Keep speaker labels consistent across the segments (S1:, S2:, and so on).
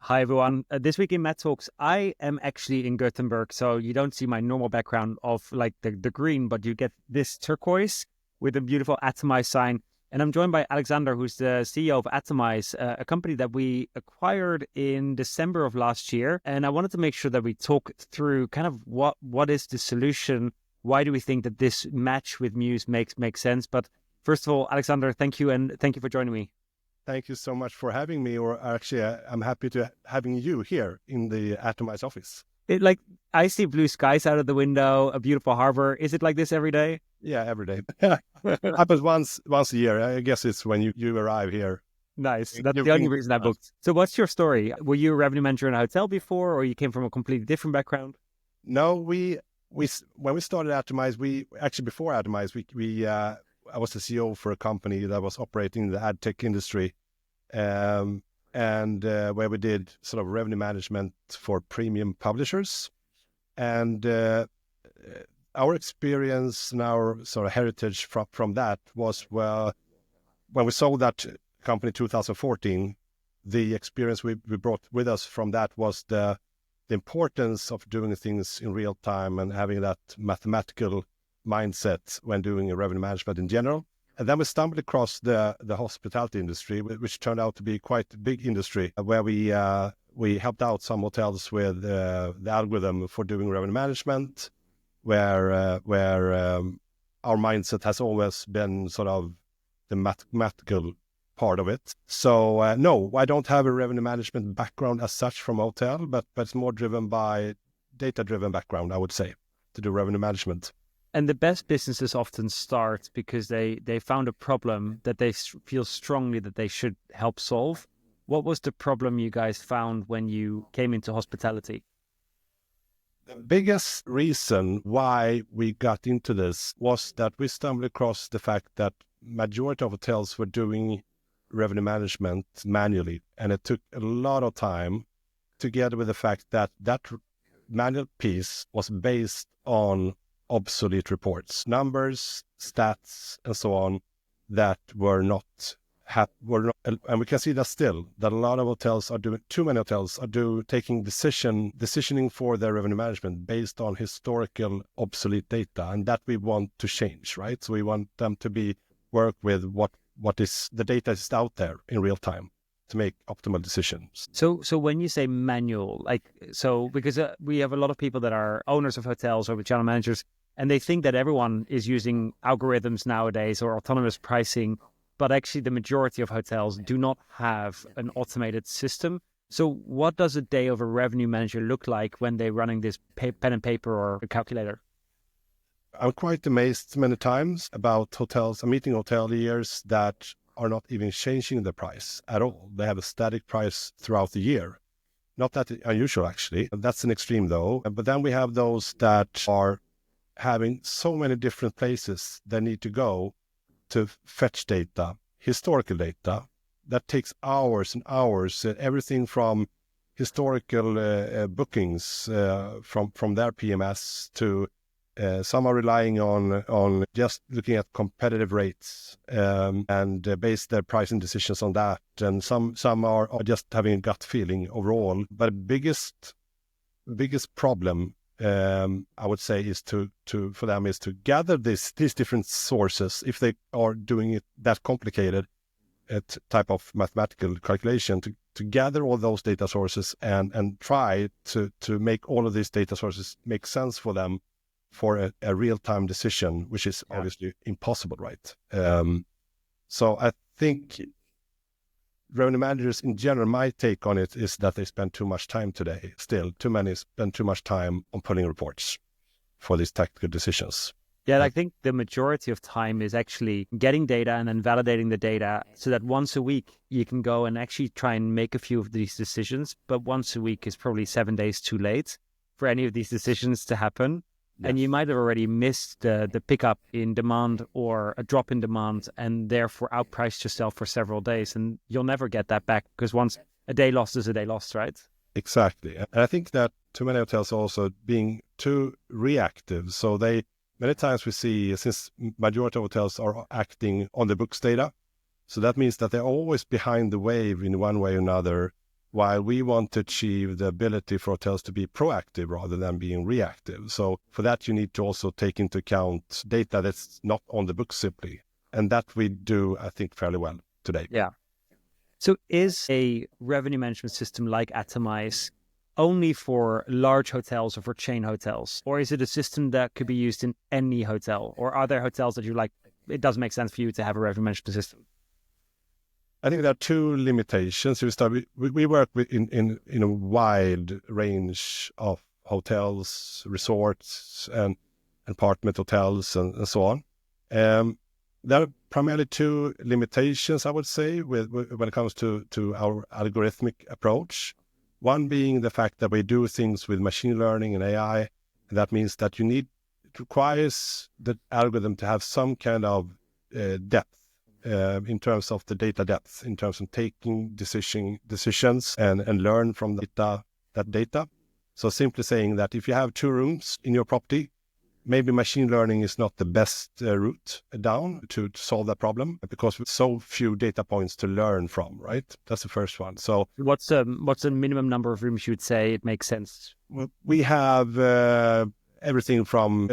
S1: Hi, everyone. This week in Met Talks, I am actually in Gothenburg, so you don't see my normal background of like the green, but you get this turquoise with a beautiful Atomize sign. And I'm joined by Alexander, who's the CEO of Atomize, a company that we acquired in December of last year. And I wanted to make sure that we talk through kind of what is the solution? Why do we think that this match with Muse makes sense? But first of all, Alexander, thank you, and thank you for joining me.
S2: Thank you so much for having me, or actually, I'm happy to having you here in the Atomize office.
S1: I see blue skies out of the window, a beautiful harbor. Is it like this every day?
S2: Yeah, every day. Happens once a year. I guess it's when you arrive here.
S1: Nice. That's the only reason I booked. So what's your story? Were you a revenue manager in a hotel before, or you came from a completely different background?
S2: No, we when we started Atomize, before Atomize, I was the CEO for a company that was operating in the ad tech industry, and where we did sort of revenue management for premium publishers. And our experience and our sort of heritage from that was, well, when we sold that company in 2014, the experience we brought with us from that was the importance of doing things in real time and having that mathematical mindset when doing revenue management in general. And then we stumbled across the hospitality industry, which turned out to be quite a big industry, where we helped out some hotels with the algorithm for doing revenue management, where our mindset has always been sort of the mathematical part of it. So no, I don't have a revenue management background as such from hotel, but it's more driven by data-driven background, I would say, to do revenue management.
S1: And the best businesses often start because they found a problem that they feel strongly that they should help solve. What was the problem you guys found when you came into hospitality?
S2: The biggest reason why we got into this was that we stumbled across the fact that majority of hotels were doing revenue management manually, and it took a lot of time, together with the fact that manual piece was based on obsolete reports, numbers, stats, and so on, that were not, and we can see that still, that a lot of hotels are doing, too many hotels are taking decisioning for their revenue management based on historical obsolete data, and that we want to change, right? So we want them to work with what is the data is out there in real time to make optimal decisions.
S1: So when you say manual, because we have a lot of people that are owners of hotels or channel managers, and they think that everyone is using algorithms nowadays or autonomous pricing, but actually the majority of hotels do not have an automated system. So what does a day of a revenue manager look like when they're running this pen and paper or a calculator?
S2: I'm quite amazed many times about hotels. I'm meeting hoteliers that are not even changing the price at all. They have a static price throughout the year. Not that unusual, actually. That's an extreme, though. But then we have those that are having so many different places they need to go to fetch data, historical data, that takes hours and hours. Everything from historical bookings from their PMS to some are relying on just looking at competitive rates and base their pricing decisions on that. And some are just having a gut feeling overall. But the biggest problem, I would say, is for them is to gather these different sources. If they are doing it that complicated, type of mathematical calculation, to gather all those data sources and try to make all of these data sources make sense for them for a real-time decision, which is obviously impossible, right? So I think revenue managers in general, my take on it is that they spend too much time today. Still, too many spend too much time on pulling reports for these tactical decisions.
S1: Yeah, I think the majority of time is actually getting data and then validating the data so that once a week you can go and actually try and make a few of these decisions. But once a week is probably 7 days too late for any of these decisions to happen. Yes. And you might have already missed the pickup in demand or a drop in demand and therefore outpriced yourself for several days. And you'll never get that back because once a day lost is a day lost, right?
S2: Exactly. And I think that too many hotels are also being too reactive. So many times we see, since majority of hotels are acting on the books data, so that means that they're always behind the wave in one way or another while we want to achieve the ability for hotels to be proactive rather than being reactive. So for that, you need to also take into account data that's not on the book simply. And that we do, I think, fairly well today.
S1: Yeah. So is a revenue management system like Atomize only for large hotels or for chain hotels? Or is it a system that could be used in any hotel? Or are there hotels that you're like, it doesn't make sense for you to have a revenue management system?
S2: I think there are two limitations. We work with in a wide range of hotels, resorts, and apartment hotels, and so on. There are primarily two limitations, I would say, when it comes to our algorithmic approach. One being the fact that we do things with machine learning and AI. And that means that it requires the algorithm to have some kind of depth. In terms of the data depth, in terms of taking decisions and learn from that data. So simply saying that if you have 2 rooms in your property, maybe machine learning is not the best route down to solve that problem because with so few data points to learn from, right? That's the first one. So
S1: what's the minimum number of rooms you would say it makes sense?
S2: We have everything from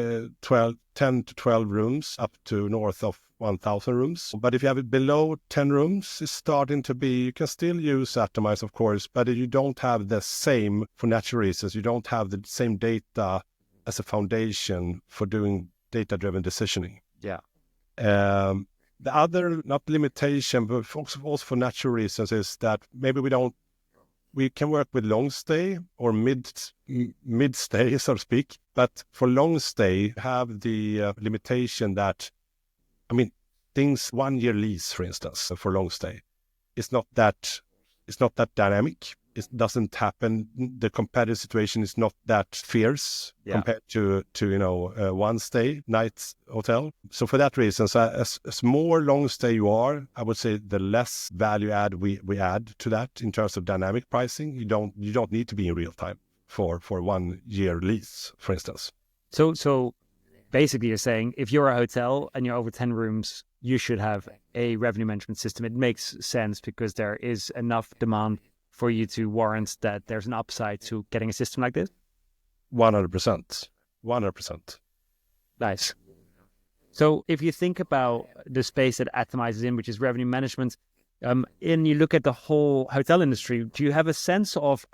S2: 10 to 12 rooms up to north of 1,000 rooms. But if you have it below 10 rooms, it's starting to be, you can still use Atomize, of course, but you don't have the same, for natural reasons, you don't have the same data as a foundation for doing data-driven decisioning.
S1: Yeah.
S2: The other, not limitation, but also for natural reasons, is that maybe we can work with long stay or mid stay, so to speak. But for long stay, have the limitation that, things 1 year lease, for instance, for long stay, it's not that dynamic. It doesn't happen. The competitive situation is not that fierce compared to one stay night hotel. So for that reason, as more long stay you are, I would say the less value add we add to that in terms of dynamic pricing. You don't need to be in real time for 1 year lease, for instance.
S1: So basically you're saying if you're a hotel and you're over 10 rooms, you should have a revenue management system. It makes sense because there is enough demand for you to warrant that there's an upside to getting a system like this?
S2: 100%. 100%.
S1: Nice. So if you think about the space that Atomize is in, which is revenue management, and you look at the whole hotel industry, do you have a sense of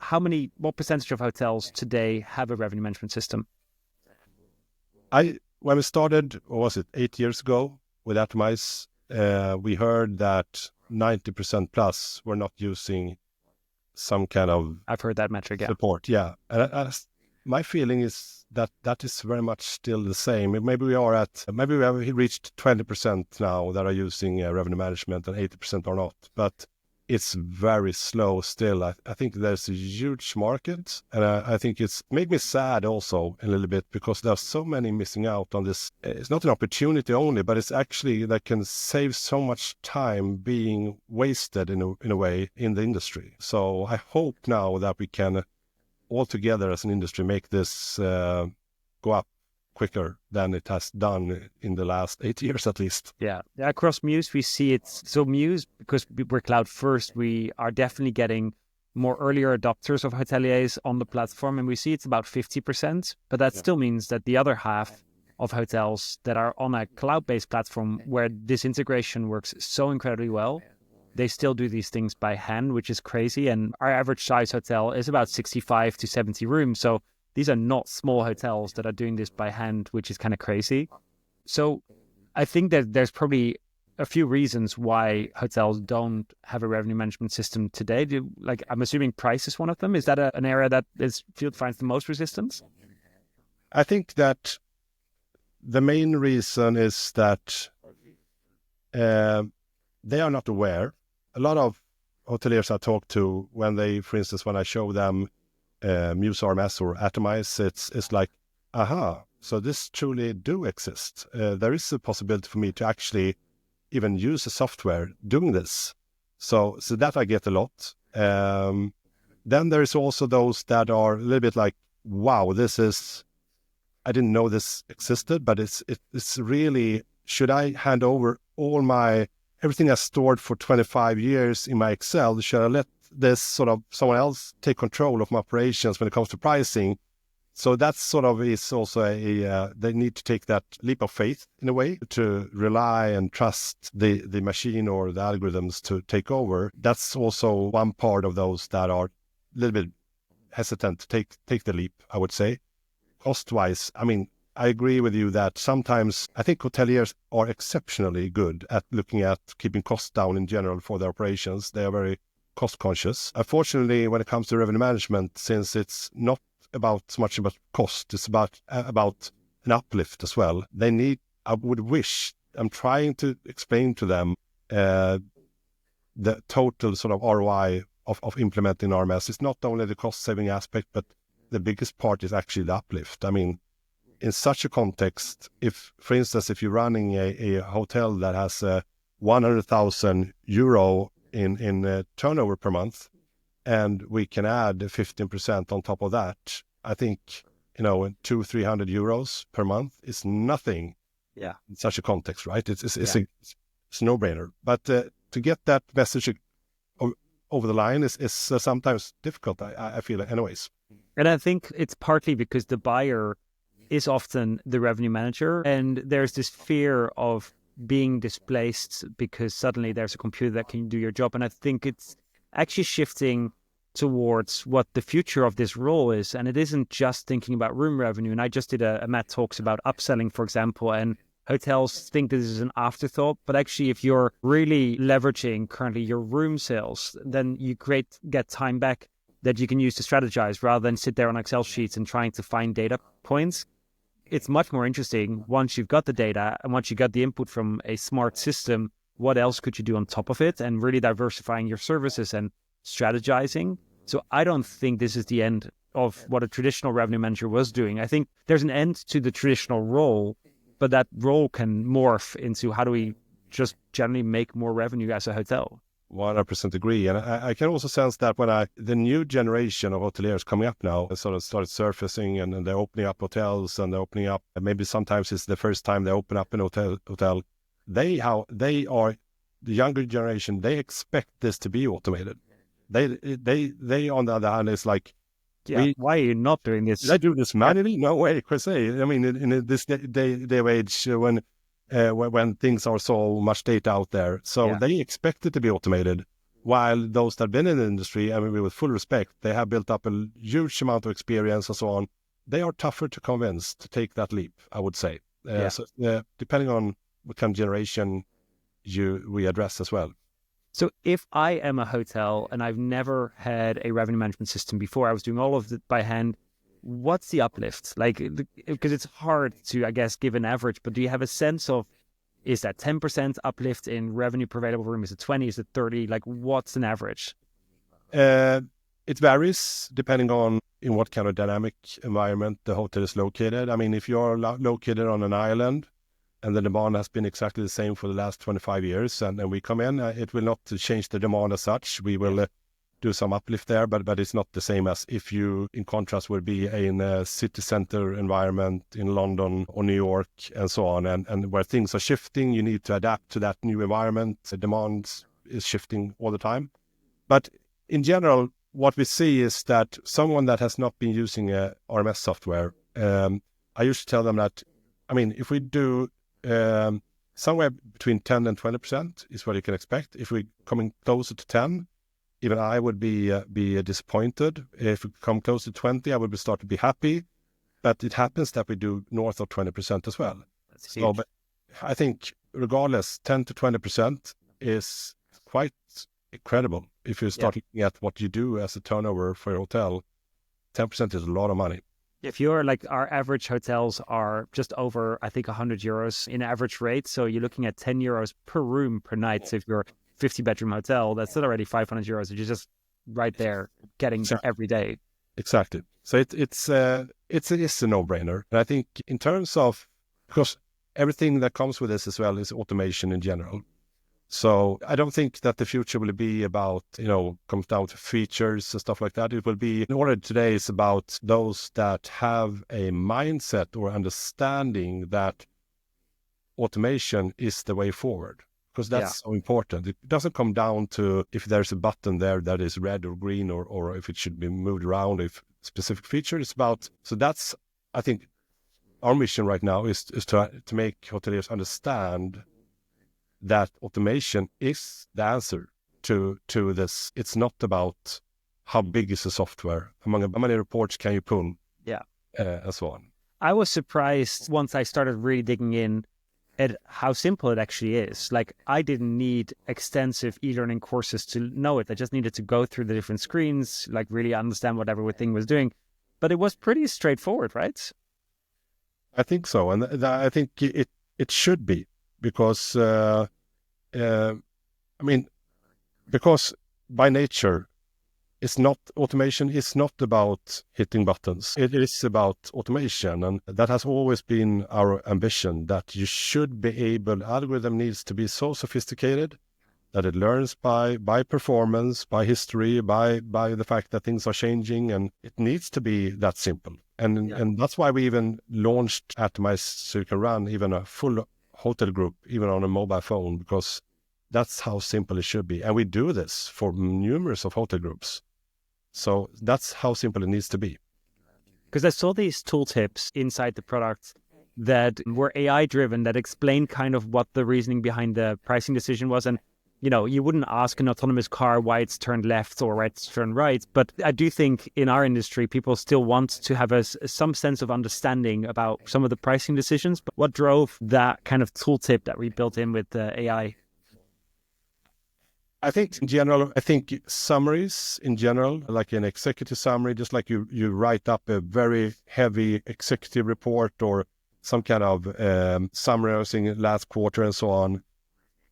S1: what percentage of hotels today have a revenue management system?
S2: When we started, what was it, 8 years ago with Atomize, we heard that 90% plus were not using some kind of
S1: I've heard that metric,
S2: support. Yeah. And my feeling is that is very much still the same. Maybe we have reached 20% now that are using revenue management and 80% are not. But it's very slow still. I think there's a huge market, and I think it's made me sad also a little bit because there's so many missing out on this. It's not an opportunity only, but it's actually that can save so much time being wasted in a way in the industry. So I hope now that we can all together as an industry make this go up quicker than it has done in the last 8 years at least.
S1: Yeah. Across Muse, we see it. So Muse, because we're cloud first, we are definitely getting more earlier adopters of hoteliers on the platform, and we see it's about 50%. But that still means that the other half of hotels that are on a cloud-based platform where this integration works so incredibly well, they still do these things by hand, which is crazy. And our average size hotel is about 65 to 70 rooms. So these are not small hotels that are doing this by hand, which is kind of crazy. So I think that there's probably a few reasons why hotels don't have a revenue management system today. I'm assuming price is one of them. Is that an area that this field finds the most resistance?
S2: I think that the main reason is that they are not aware. A lot of hoteliers I talk to, when I show them Muse RMS or Atomize, it's like, aha, so this truly do exist. There is a possibility for me to actually even use the software doing this. So that I get a lot. Then there is also those that are a little bit like, wow, I didn't know this existed, but it's really, should I hand over everything I stored for 25 years in my Excel? Should I let this sort of someone else take control of my operations when it comes to pricing. So that sort of is also they need to take that leap of faith in a way to rely and trust the machine or the algorithms to take over. That's also one part of those that are a little bit hesitant to take the leap, I would say. Cost-wise, I mean, I agree with you that sometimes I think hoteliers are exceptionally good at looking at keeping costs down in general for their operations. They are very cost conscious. Unfortunately, when it comes to revenue management, since it's not so much about cost, it's about an uplift as well. I'm trying to explain to them the total sort of ROI of implementing RMS. It's not only the cost saving aspect, but the biggest part is actually the uplift. I mean, in such a context, for instance, if you're running a hotel that has 100,000 euro in turnover per month, and we can add 15% on top of that, I think, 200-300 euros per month is nothing.
S1: Yeah.
S2: In such a context, right? It's a no-brainer. But to get that message over the line is sometimes difficult, I feel, anyways.
S1: And I think it's partly because the buyer is often the revenue manager, and there's this fear of being displaced because suddenly there's a computer that can do your job. And I think it's actually shifting towards what the future of this role is. And it isn't just thinking about room revenue. And I just did a Matt Talks about upselling, for example, and hotels think this is an afterthought. But actually, if you're really leveraging currently your room sales, then you get time back that you can use to strategize rather than sit there on Excel sheets and trying to find data points. It's much more interesting once you've got the data and once you got the input from a smart system, what else could you do on top of it, and really diversifying your services and strategizing. So I don't think this is the end of what a traditional revenue manager was doing. I think there's an end to the traditional role, but that role can morph into how do we just generally make more revenue as a hotel.
S2: 100% agree. And I can also sense that when the new generation of hoteliers coming up now sort of started surfacing, and they're opening up hotels, and they're opening up, and maybe sometimes it's the first time they open up an hotel. They are the younger generation. They expect this to be automated. They on the other hand is like,
S1: why are you not doing this?
S2: Did I do this manually? No way, per se. I mean, in this day of age when things are so much data out there, so they expect it to be automated. While those that have been in the industry, I mean, with full respect, they have built up a huge amount of experience and so on. They are tougher to convince to take that leap, I would say. So depending on what kind of generation we address as well.
S1: So if I am a hotel and I've never had a revenue management system before, I was doing all of it by hand, what's the uplift? Like, because it's hard to, I guess, give an average, but do you have a sense of, is that 10% uplift in revenue per available room? Is it 20? Is it 30? Like, what's an average?
S2: It varies depending on in what kind of dynamic environment the hotel is located. I mean, if you're located on an island, and the demand has been exactly the same for the last 25 years. And we come in, it will not change the demand as such. We will do some uplift there, but it's not the same as if you, in contrast, would be in a city center environment in London or New York and so on. And where things are shifting, you need to adapt to that new environment. The demand is shifting all the time. But in general, what we see is that someone that has not been using a RMS software, I usually tell them that, I mean, if we do somewhere between 10 and 20% is what you can expect. If we're coming closer to 10, even I would be disappointed. If we come close to 20, I would start to be happy. But it happens that we do north of 20% as well.
S1: That's huge.
S2: But I think regardless, 10 to 20% is quite incredible. If you start looking at what you do as a turnover for a hotel, 10% is a lot of money.
S1: If you're like, our average hotels are just over, I think, 100 euros in average rate. So you're looking at 10 euros per room per night. So if you're a 50-bedroom hotel, that's still already 500 euros, which is just right there getting every day.
S2: Exactly. So it's a no-brainer. And I think in terms of, because everything that comes with this as well is automation in general. So I don't think that the future will be about, comes down to features and stuff like that. It will be, in order today, is about those that have a mindset or understanding that automation is the way forward. because that's so important. It doesn't come down to if there's a button there that is red or green, or if it should be moved around, if specific feature. It's about, so that's, I think, our mission right now is to make hoteliers understand that automation is the answer to this. It's not about how big is the software, how many reports can you pull, and so on.
S1: I was surprised once I started really digging in at how simple it actually is. Like, I didn't need extensive e-learning courses to know it. I just needed to go through the different screens, like really understand what everything was doing. But it was pretty straightforward, right?
S2: I think so. And I think it should be, because, because by nature, automation is not about hitting buttons. It is about automation. And that has always been our ambition, that you should be able, algorithm needs to be so sophisticated that it learns by performance, by history, by the fact that things are changing, and it needs to be that simple. And that's why we even launched Atomize, so you can run even a full hotel group, even on a mobile phone, because that's how simple it should be. And we do this for numerous of hotel groups. So that's how simple it needs to be.
S1: Because I saw these tooltips inside the product that were AI driven, that explained kind of what the reasoning behind the pricing decision was. And, you know, you wouldn't ask an autonomous car why it's turned left or why it's turned right. But I do think in our industry, people still want to have some sense of understanding about some of the pricing decisions. But what drove that kind of tooltip that we built in with AI?
S2: I think in general, summaries in general, like an executive summary, just like you write up a very heavy executive report or some kind of summarizing last quarter and so on.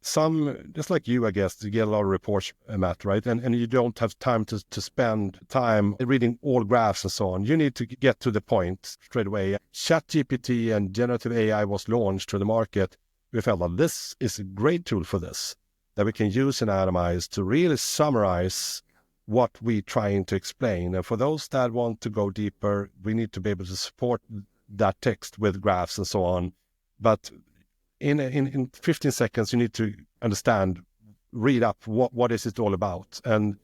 S2: Just like you, I guess, you get a lot of reports, Matt, right? And you don't have time to spend time reading all graphs and so on. You need to get to the point straight away. ChatGPT and generative AI was launched to the market. We felt that this is a great tool for this, that we can use in Atomize to really summarize what we're trying to explain. And for those that want to go deeper, we need to be able to support that text with graphs and so on. But in 15 seconds, you need to understand, read up what is it all about. And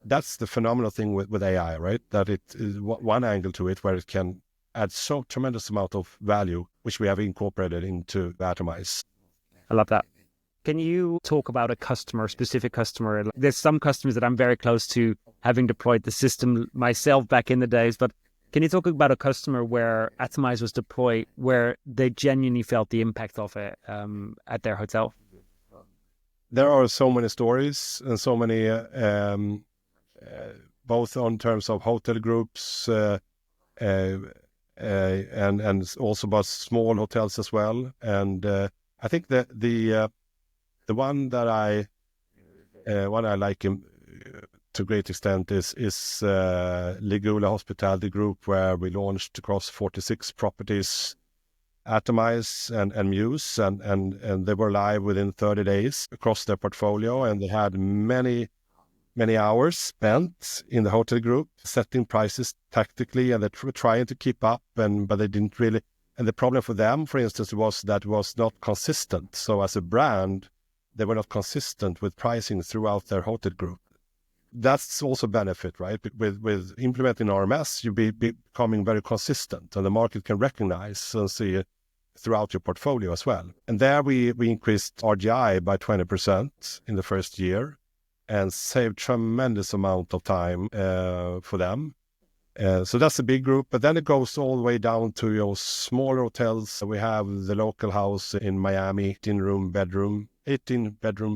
S2: that's the phenomenal thing with AI, right? That it is one angle to it where it can add so tremendous amount of value, which we have incorporated into Atomize.
S1: I love that. Can you talk about a specific customer? There's some customers that I'm very close to, having deployed the system myself back in the days, but can you talk about a customer where Atomize was deployed, where they genuinely felt the impact of it at their hotel?
S2: There are so many stories and so many, both on terms of hotel groups and also about small hotels as well. And I think that the one that I like to a great extent is Ligula Hospitality Group, where we launched across 46 properties, Atomize and Muse, and they were live within 30 days across their portfolio, and they had many hours spent in the hotel group setting prices tactically, and they were trying to keep up, but they didn't really. And the problem for them, for instance, was that it was not consistent. So as a brand, they were not consistent with pricing throughout their hotel group. That's also benefit, right? With implementing RMS, you be becoming very consistent, and the market can recognize and see it throughout your portfolio as well. And there we increased RGI by 20% in the first year and saved tremendous amount of time for them. So that's a big group, but then it goes all the way down to your smaller hotels. We have the local house in Miami, 18-bedroom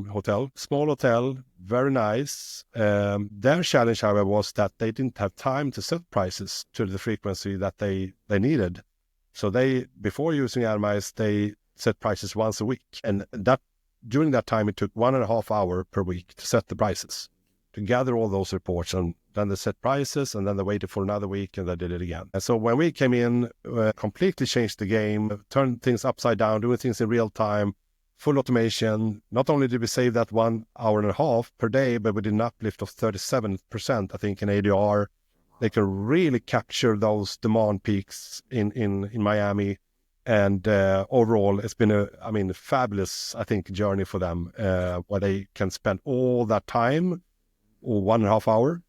S2: hotel, small hotel, very nice. Their challenge, however, was that they didn't have time to set prices to the frequency that they needed. So before using Atomize, they set prices once a week. And during that time, it took 1.5 hours per week to set the prices, to gather all those reports, and then they set prices, and then they waited for another week, and they did it again. And so when we came in, completely changed the game, turned things upside down, doing things in real time, full automation. Not only did we save that 1.5 hours per day, but we did an uplift of 37%, I think, in ADR. They can really capture those demand peaks in Miami And overall, it's been a fabulous, I think, journey for them, where they can spend all that time, or 1.5 hour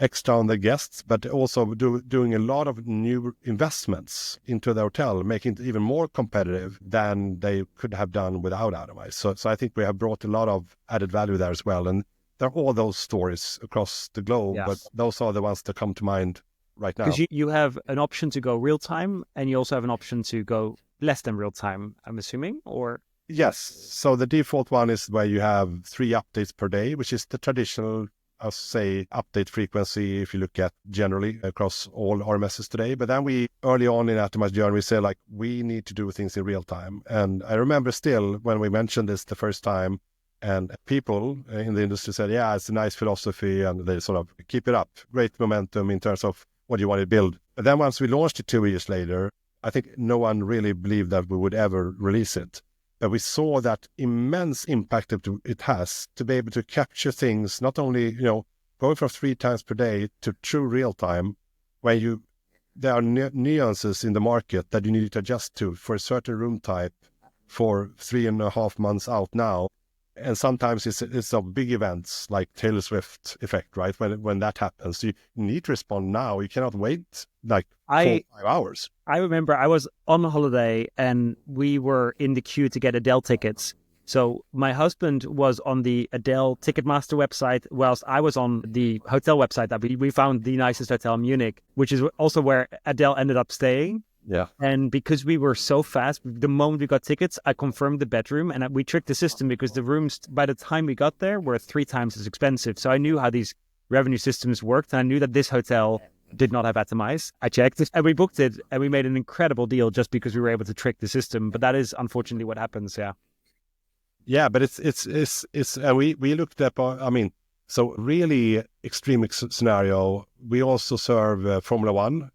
S2: extra on the guests, but also doing a lot of new investments into the hotel, making it even more competitive than they could have done without Atomize. So I think we have brought a lot of added value there as well. And there are all those stories across the globe, but those are the ones that come to mind right now.
S1: Because you have an option to go real time, and you also have an option to go less than real time, I'm assuming, or?
S2: Yes. So the default one is where you have 3 updates per day, which is the traditional, I'll say, update frequency if you look at generally across all RMSs today. But then we, early on in Atomize journey, we say like, we need to do things in real time. And I remember still when we mentioned this the first time, and people in the industry said, yeah, it's a nice philosophy, and they sort of keep it up. Great momentum in terms of what you want to build. But then once we launched it 2 years later, I think no one really believed that we would ever release it. But we saw that immense impact it has to be able to capture things, not only, going from 3 times per day to true real time, where there are nuances in the market that you need to adjust to for a certain room type for 3.5 months out now. And sometimes it's of big events like Taylor Swift effect, right? When that happens, you need to respond now. You cannot wait like 4-5 hours.
S1: I remember I was on holiday and we were in the queue to get Adele tickets. So my husband was on the Adele Ticketmaster website, whilst I was on the hotel website that we found the nicest hotel in Munich, which is also where Adele ended up staying.
S2: Yeah.
S1: And because we were so fast, the moment we got tickets, I confirmed the bedroom, and we tricked the system because the rooms, by the time we got there, were 3 times as expensive. So I knew how these revenue systems worked, and I knew that this hotel did not have Atomize. I checked it, and we booked it, and we made an incredible deal just because we were able to trick the system. But that is unfortunately what happens. Yeah.
S2: Yeah, but we looked up. So really extreme scenario. We also serve Formula One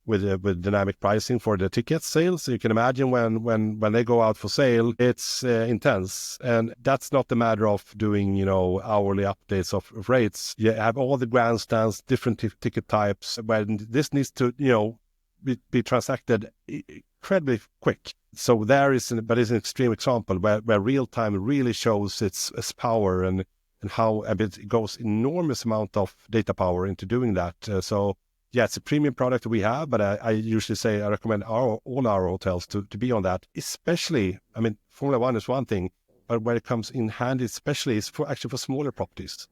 S2: with dynamic pricing for the ticket sales. So you can imagine when they go out for sale, it's intense, and that's not a matter of doing hourly updates of rates. You have all the grandstands, different ticket types. When this needs to be transacted incredibly quick. So it's an extreme example where real time really shows its power and how it goes enormous amount of data power into doing that. It's a premium product we have, but I usually say I recommend all our hotels to be on that. Especially, Formula One is one thing, but where it comes in handy, especially, is for smaller properties,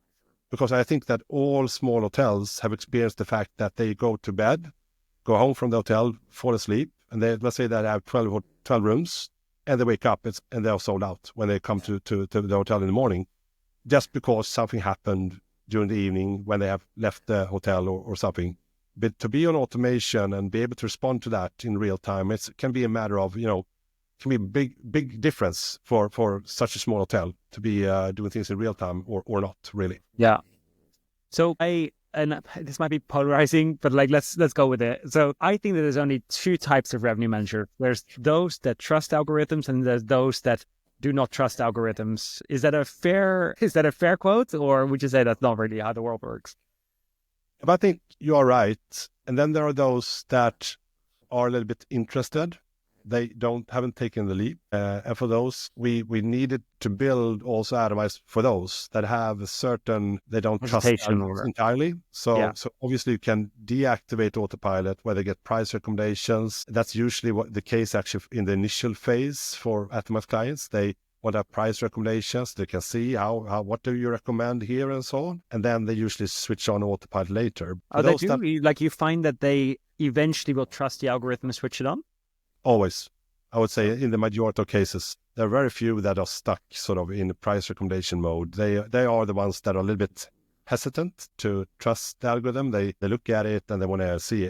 S2: because I think that all small hotels have experienced the fact that they go to bed, go home from the hotel, fall asleep, and let's say they have 12 rooms, and they wake up and they're sold out when they come to the hotel in the morning, just because something happened during the evening when they have left the hotel or something. But to be on automation and be able to respond to that in real time, it can be a matter of, can be a big difference for such a small hotel to be doing things in real time or not really.
S1: Yeah. So and this might be polarizing, but let's go with it. So I think that there's only 2 types of revenue manager. There's those that trust algorithms, and there's those that do not trust algorithms. Is that a fair quote, or would you say that's not really how the world works?
S2: But I think you are right. And then there are those that are a little bit interested. They haven't taken the leap. And for those, we needed to build also Atomize for those that have a certain, they don't trust entirely. So obviously you can deactivate autopilot where they get price recommendations. That's usually what the case actually in the initial phase for Atomize clients. They want to have price recommendations. They can see what do you recommend here and so on. And then they usually switch on autopilot later.
S1: They do? You find that they eventually will trust the algorithm and switch it on?
S2: Always. I would say in the majority of cases, there are very few that are stuck sort of in the price recommendation mode. They are the ones that are a little bit hesitant to trust the algorithm. They look at it and they want to see,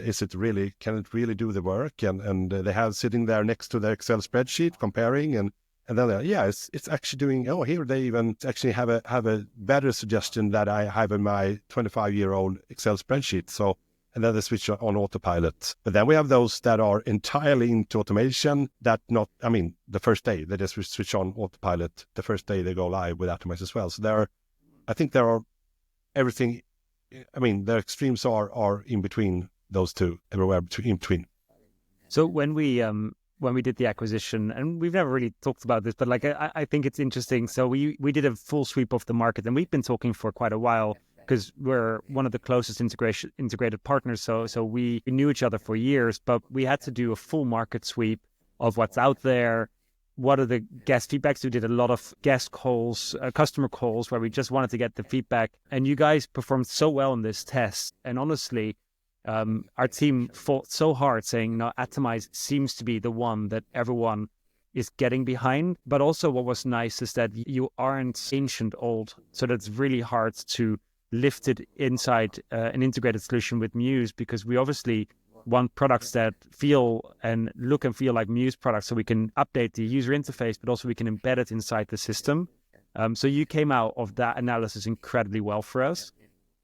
S2: can it really do the work? And they have sitting there next to their Excel spreadsheet comparing and then it's actually doing, here they even actually have a better suggestion that I have in my 25-year-old Excel spreadsheet. So, and then they switch on autopilot. But then we have those that are entirely into automation the first day they just switch on autopilot. The first day they go live with Atomize as well. So I think there are everything. The extremes are in between those two, everywhere in between.
S1: So when when we did the acquisition, and we've never really talked about this, but like I think it's interesting. So we did a full sweep of the market, and we've been talking for quite a while because we're one of the closest integrated partners. So we knew each other for years, but we had to do a full market sweep of what's out there. What are the guest feedbacks? We did a lot of guest calls, customer calls, where we just wanted to get the feedback. And you guys performed so well in this test. And honestly, our team fought so hard saying, no, Atomize seems to be the one that everyone is getting behind. But also what was nice is that you aren't ancient old. So that's really hard to lift it inside an integrated solution with Muse, because we obviously want products that feel and look and feel like Muse products, so we can update the user interface, but also we can embed it inside the system. So you came out of that analysis incredibly well for us.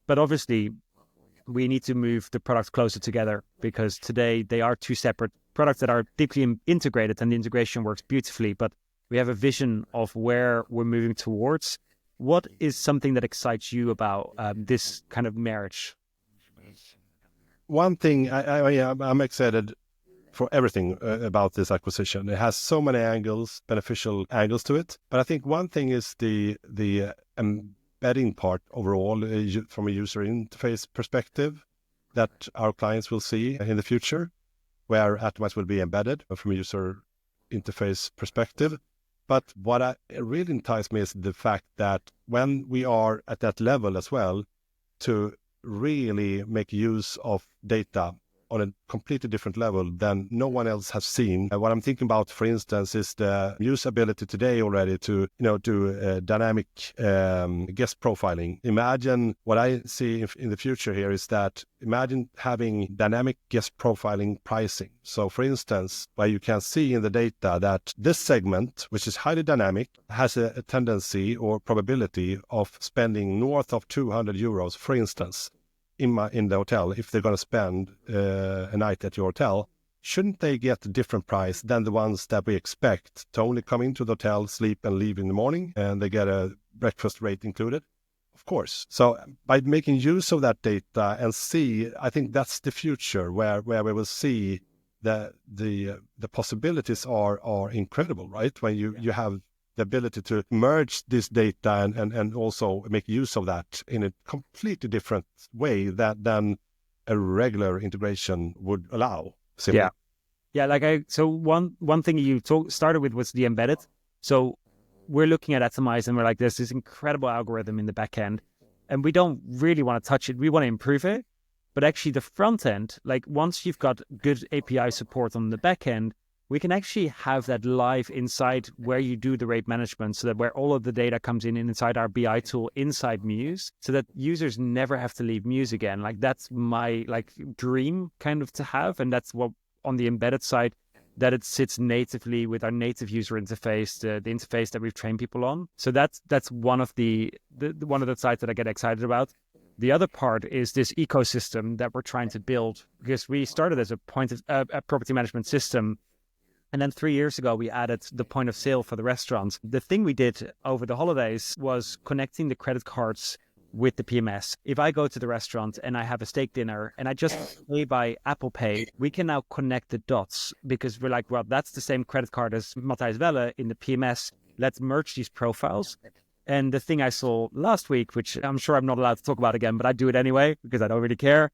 S1: But obviously, we need to move the products closer together, because today they are two separate products that are deeply integrated, and the integration works beautifully. But we have a vision of where we're moving towards. What is something that excites you about this kind of marriage?
S2: One thing, I'm excited for everything about this acquisition. It has so many angles, beneficial angles to it. But I think one thing is the embedding part overall from a user interface perspective that our clients will see in the future, where Atomize will be embedded from a user interface perspective. But what really entices me is the fact that when we are at that level as well, to really make use of data on a completely different level than no one else has seen. What I'm thinking about, for instance, is the usability today already to do dynamic guest profiling. Imagine what I see in the future here is that imagine having dynamic guest profiling pricing. So, for instance, where you can see in the data that this segment, which is highly dynamic, has a tendency or probability of spending north of 200 euros, for instance, in the hotel. If they're going to spend a night at your hotel, shouldn't they get a different price than the ones that we expect to only come into the hotel, sleep and leave in the morning, and they get a breakfast rate included? Of course. So by making use of that data and see, I think that's the future where we will see the possibilities are incredible, right? When you have the ability to merge this data and also make use of that in a completely different way than a regular integration would allow. Simply.
S1: So one thing you started with was the embedded. So we're looking at Atomize and we're like, there's this incredible algorithm in the back end, and we don't really want to touch it. We want to improve it. But actually the front end, like once you've got good API support on the back end, we can actually have that live inside where you do the rate management, so that where all of the data comes in inside our BI tool inside Muse, so that users never have to leave Muse again. Like that's my dream kind of to have. And that's what on the embedded side, that it sits natively with our native user interface, the interface that we've trained people on. So that's one of the one of the sides that I get excited about. The other part is this ecosystem that we're trying to build, because we started as a property management system. And then 3 years ago, we added the point of sale for the restaurants. The thing we did over the holidays was connecting the credit cards with the PMS. If I go to the restaurant and I have a steak dinner and I just pay by Apple Pay, we can now connect the dots, because we're like, well, that's the same credit card as Matthijs Welle in the PMS. Let's merge these profiles. And the thing I saw last week, which I'm sure I'm not allowed to talk about again, but I do it anyway because I don't really care,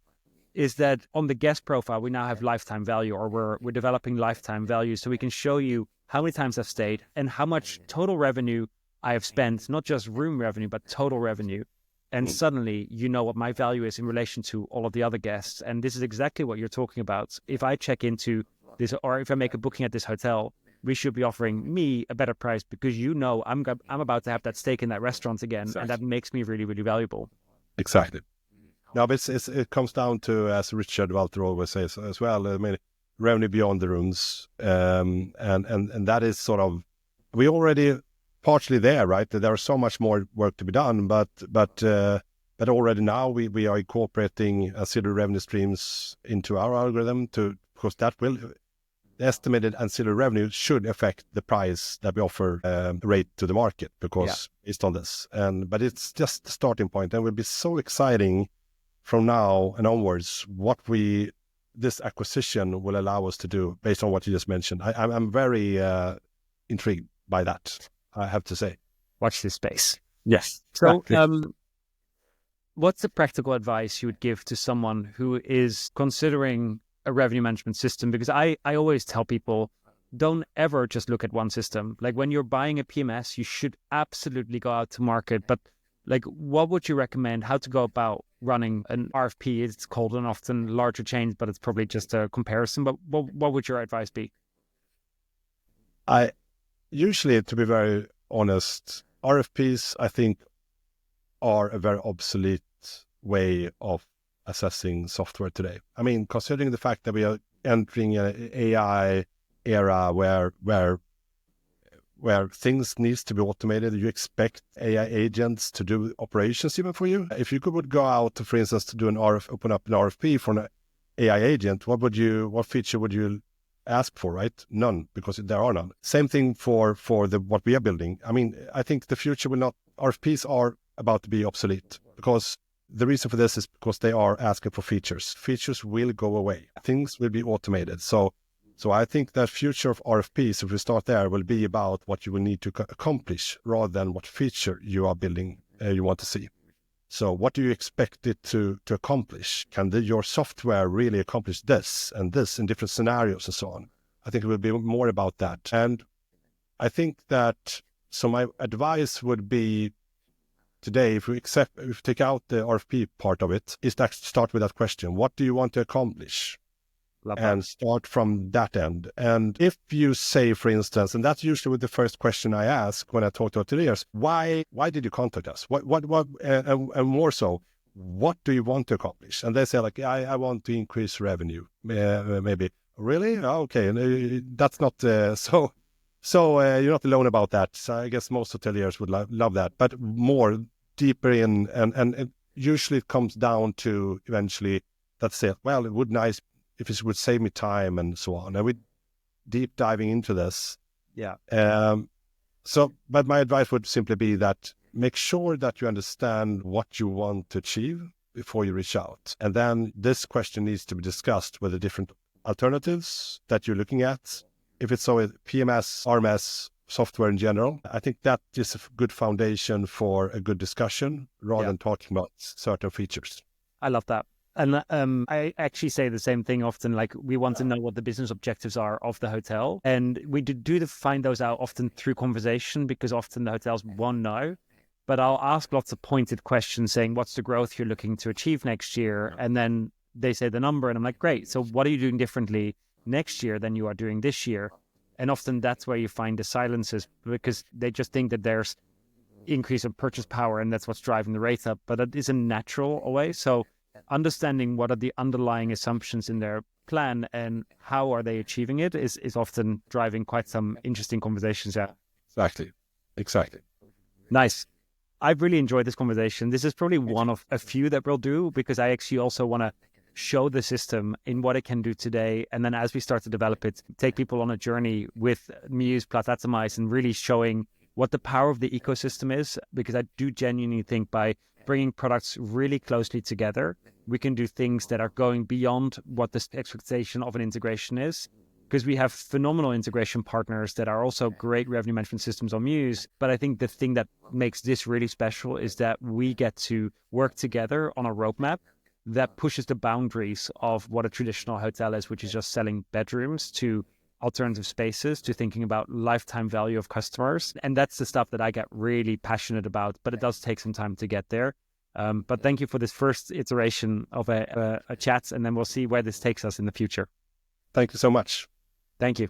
S1: is that on the guest profile, we now have lifetime value, or we're developing lifetime value. So we can show you how many times I've stayed and how much total revenue I have spent, not just room revenue, but total revenue. And suddenly you know what my value is in relation to all of the other guests. And this is exactly what you're talking about. If I check into this, or if I make a booking at this hotel, we should be offering me a better price, because I'm about to have that steak in that restaurant again. Exactly. And that makes me really, really valuable.
S2: Exactly. No, but it comes down to, as Richard Walter always says as well, I mean, revenue beyond the rooms. And that is sort of, we already partially there, right? There is so much more work to be done, but already now we are incorporating ancillary revenue streams into our algorithm because that will, the estimated ancillary revenue should affect the price that we offer rate to the market, because based on this. But it's just the starting point, and it will be so exciting from now and onwards what we this acquisition will allow us to do based on what you just mentioned. I'm very intrigued by that, I have to say.
S1: Watch this space.
S2: Yes.
S1: So,
S2: Exactly.
S1: what's the practical advice you would give to someone who is considering a revenue management system? Because I always tell people, don't ever just look at one system. Like when you're buying a PMS, you should absolutely go out to market. But like, what would you recommend how to go about running an RFP? It's called an often larger change, but it's probably just a comparison. But what would your advice be?
S2: I usually, to be very honest, RFPs, I think, are a very obsolete way of assessing software today. I mean, considering the fact that we are entering an AI era where things needs to be automated, you expect AI agents to do operations even for you. If you would go out, for instance, to do open up an RFP for an AI agent, what feature would you ask for, right? None, because there are none. Same thing for what we are building. I mean, I think the future will not, RFPs are about to be obsolete, because the reason for this is because they are asking for features. Features will go away. Things will be automated. So I think that future of RFPs, if we start there, will be about what you will need to accomplish rather than what feature you are building, you want to see. So what do you expect it to accomplish? Can your software really accomplish this and this in different scenarios and so on? I think it will be more about that. And I think that, so my advice would be today, if we take out the RFP part of it, is to start with that question. What do you want to accomplish? And start from that end. And if you say, for instance, and that's usually the first question I ask when I talk to hoteliers, why did you contact us? And more so, what do you want to accomplish? And they say like, I want to increase revenue. Maybe, really? Oh, okay. And that's not, so you're not alone about that. So I guess most hoteliers would love that, but more deeper in, and usually it comes down to eventually, that's it. Well, it would nice if it would save me time and so on. And we deep diving into this.
S1: Yeah.
S2: But my advice would simply be that make sure that you understand what you want to achieve before you reach out. And then this question needs to be discussed with the different alternatives that you're looking at. If it's so PMS, RMS, software in general, I think that is a good foundation for a good discussion rather than talking about certain features.
S1: I love that. And I actually say the same thing often, like we want to know what the business objectives are of the hotel. And we do find those out often through conversation, because often the hotels won't know. But I'll ask lots of pointed questions saying, what's the growth you're looking to achieve next year? And then they say the number and I'm like, great. So what are you doing differently next year than you are doing this year? And often that's where you find the silences, because they just think that there's increase of purchase power and that's what's driving the rate up. But it isn't natural way. So understanding what are the underlying assumptions in their plan and how are they achieving it is often driving quite some interesting conversations. Yeah,
S2: Exactly.
S1: Nice. I've really enjoyed this conversation. This is probably one of a few that we'll do, because I actually also want to show the system in what it can do today. And then as we start to develop it, take people on a journey with Muse plus Atomize and really showing what the power of the ecosystem is, because I do genuinely think by bringing products really closely together, we can do things that are going beyond what the expectation of an integration is. Because we have phenomenal integration partners that are also great revenue management systems on Muse. But I think the thing that makes this really special is that we get to work together on a roadmap that pushes the boundaries of what a traditional hotel is, which is just selling bedrooms, to alternative spaces, to thinking about lifetime value of customers. And that's the stuff that I get really passionate about, but it does take some time to get there. But thank you for this first iteration of a chat, and then we'll see where this takes us in the future.
S2: Thank you so much.
S1: Thank you.